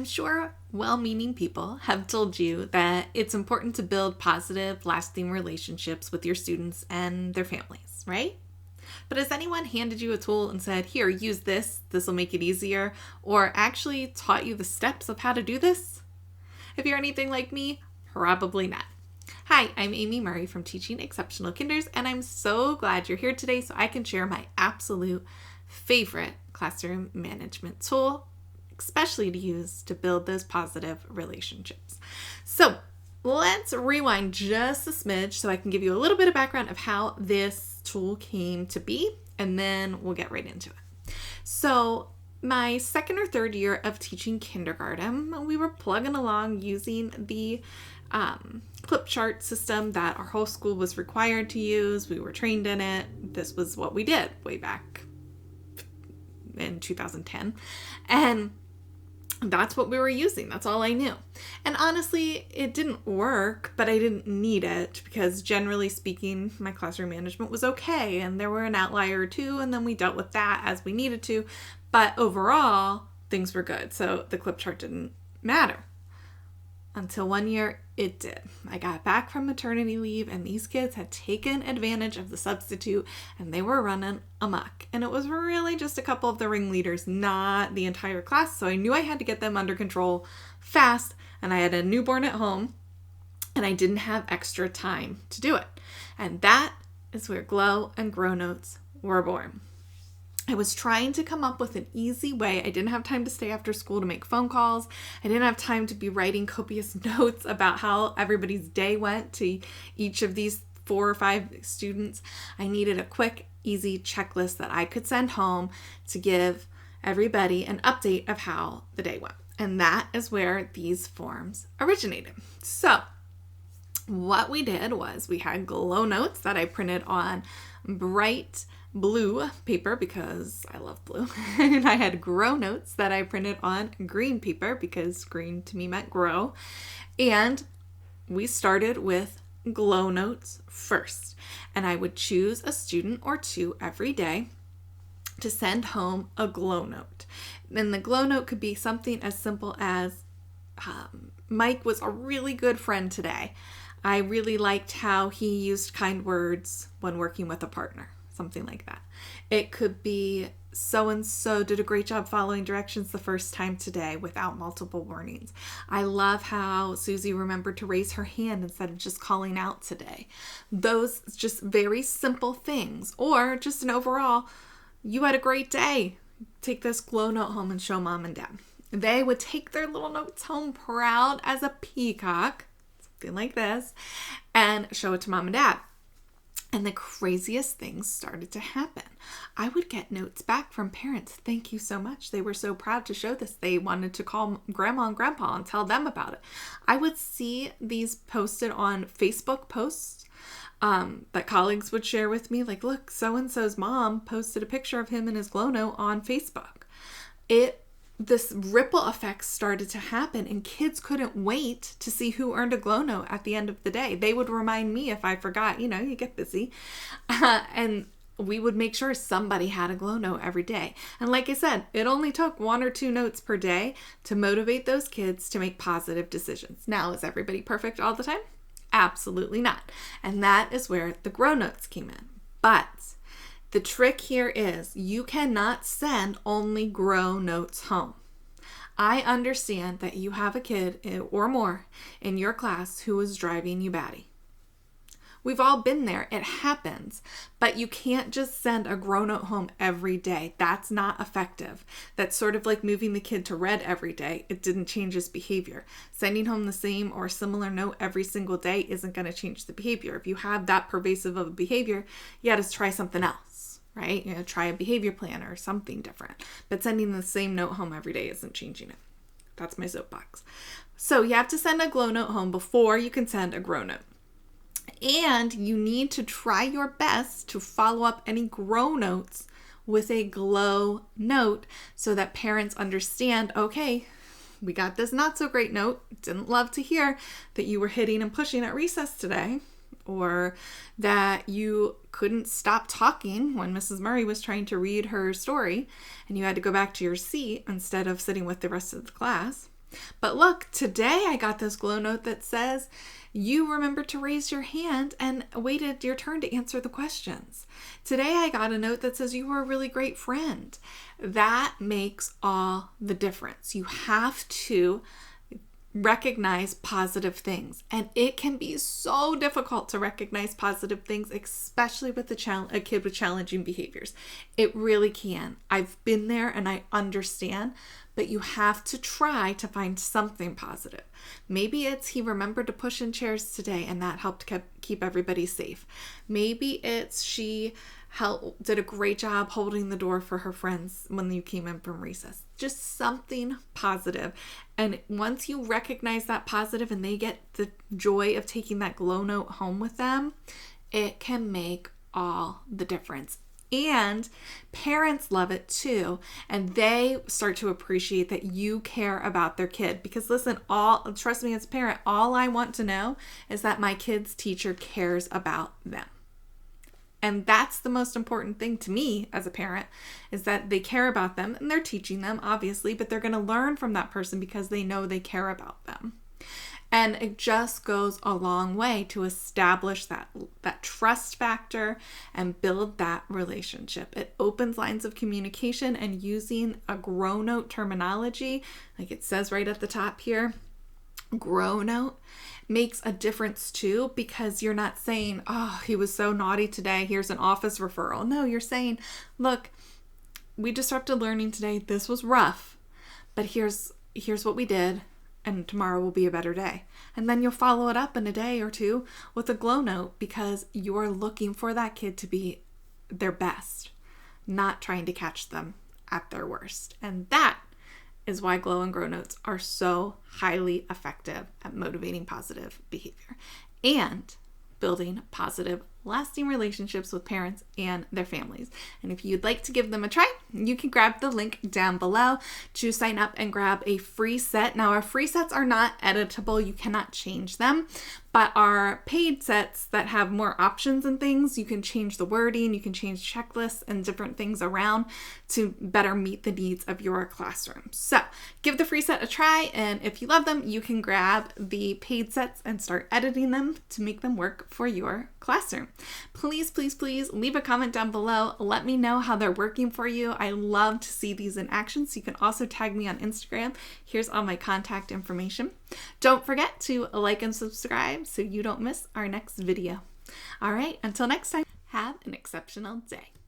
I'm sure well-meaning people have told you that it's important to build positive, lasting relationships with your students and their families, right? But has anyone handed you a tool and said, here, use this, this will make it easier, or actually taught you the steps of how to do this? If you're anything like me, probably not. Hi, I'm Amy Murray from Teaching Exceptional Kinders, and I'm so glad you're here today so I can share my absolute favorite classroom management tool, especially to use to build those positive relationships. So let's rewind just a smidge so I can give you a little bit of background of how this tool came to be, and then we'll get right into it. So my second or third year of teaching kindergarten, we were plugging along using the clip chart system that our whole school was required to use. We were trained in it. This was what we did way back in 2010. And that's what we were using. That's all I knew. And honestly, it didn't work, but I didn't need it because generally speaking, my classroom management was okay. And there were an outlier or two, and then we dealt with that as we needed to. But overall, things were good. So the clip chart didn't matter. Until one year, it did. I got back from maternity leave, and these kids had taken advantage of the substitute, and they were running amok. And it was really just a couple of the ringleaders, not the entire class. So I knew I had to get them under control fast, and I had a newborn at home, and I didn't have extra time to do it. And that is where Glow and Grow Notes were born. I was trying to come up with an easy way. I didn't have time to stay after school to make phone calls. I didn't have time to be writing copious notes about how everybody's day went to each of these 4 or 5 students. I needed a quick, easy checklist that I could send home to give everybody an update of how the day went. And that is where these forms originated. So what we did was we had Glow Notes that I printed on bright blue paper because I love blue. And I had Grow Notes that I printed on green paper because green to me meant grow. And we started with Glow Notes first. And I would choose a student or two every day to send home a Glow Note. And the Glow Note could be something as simple as Mike was a really good friend today. I really liked how he used kind words when working with a partner. Something like that. It could be so-and-so did a great job following directions the first time today without multiple warnings. I love how Susie remembered to raise her hand instead of just calling out today. Those just very simple things. Or just an overall, you had a great day. Take this Glow Note home and show mom and dad. They would take their little notes home proud as a peacock, something like this, and show it to mom and dad. And the craziest things started to happen. I would get notes back from parents. Thank you so much. They were so proud to show this. They wanted to call grandma and grandpa and tell them about it. I would see these posted on Facebook posts that colleagues would share with me. Like, look, so-and-so's mom posted a picture of him and his Glow Note on Facebook. This ripple effect started to happen, and kids couldn't wait to see who earned a Glow Note at the end of the day. They would remind me if I forgot. You get busy. And we would make sure somebody had a Glow Note every day. And like I said, it only took 1 or 2 notes per day to motivate those kids to make positive decisions. Now, is everybody perfect all the time? Absolutely not. And that is where the Grow Notes came in. But the trick here is you cannot send only Grow Notes home. I understand that you have a kid or more in your class who is driving you batty. We've all been there. It happens. But you can't just send a Grow Note home every day. That's not effective. That's sort of like moving the kid to red every day. It didn't change his behavior. Sending home the same or similar note every single day isn't going to change the behavior. If you have that pervasive of a behavior, you got to try something else, right? Try a behavior plan or something different. But sending the same note home every day isn't changing it. That's my soapbox. So you have to send a Glow Note home before you can send a Grow Note. And you need to try your best to follow up any Grow Notes with a Glow Note so that parents understand, okay, we got this not so great note. Didn't love to hear that you were hitting and pushing at recess today, or that you couldn't stop talking when Mrs. Murray was trying to read her story and you had to go back to your seat instead of sitting with the rest of the class. But look, today I got this glow note that says you remembered to raise your hand and waited your turn to answer the questions. Today I got a note that says you were a really great friend. That makes all the difference. You have to recognize positive things, and it can be so difficult to recognize positive things, especially with a kid with challenging behaviors. It really can. I've been there and I understand, but you have to try to find something positive. Maybe it's he remembered to push in chairs today and that helped keep everybody safe. Maybe it's she did a great job holding the door for her friends when you came in from recess. Just something positive. And once you recognize that positive and they get the joy of taking that glow note home with them, it can make all the difference. And parents love it too. And they start to appreciate that you care about their kid. Because listen, trust me as a parent, all I want to know is that my kid's teacher cares about them. And that's the most important thing to me as a parent, is that they care about them, and they're teaching them, obviously, but they're going to learn from that person because they know they care about them. And it just goes a long way to establish that trust factor and build that relationship. It opens lines of communication, and using a grow note terminology, like it says right at the top here, grow note, makes a difference too, because you're not saying, oh, he was so naughty today, here's an office referral. No, you're saying, look, we disrupted learning today. This was rough, but here's what we did, and tomorrow will be a better day. And then you'll follow it up in a day or two with a glow note, because you're looking for that kid to be their best, not trying to catch them at their worst. And that is why glow and grow notes are so highly effective at motivating positive behavior and building positive, lasting relationships with parents and their families. And if you'd like to give them a try, you can grab the link down below to sign up and grab a free set. Now, our free sets are not editable. You cannot change them. But our paid sets that have more options and things, you can change the wording, you can change checklists and different things around to better meet the needs of your classroom. So give the free set a try, and if you love them, you can grab the paid sets and start editing them to make them work for your classroom. Please, please, please leave a comment down below. Let me know how they're working for you. I love to see these in action, so you can also tag me on Instagram. Here's all my contact information. Don't forget to like and subscribe so you don't miss our next video. All right, until next time, have an exceptional day.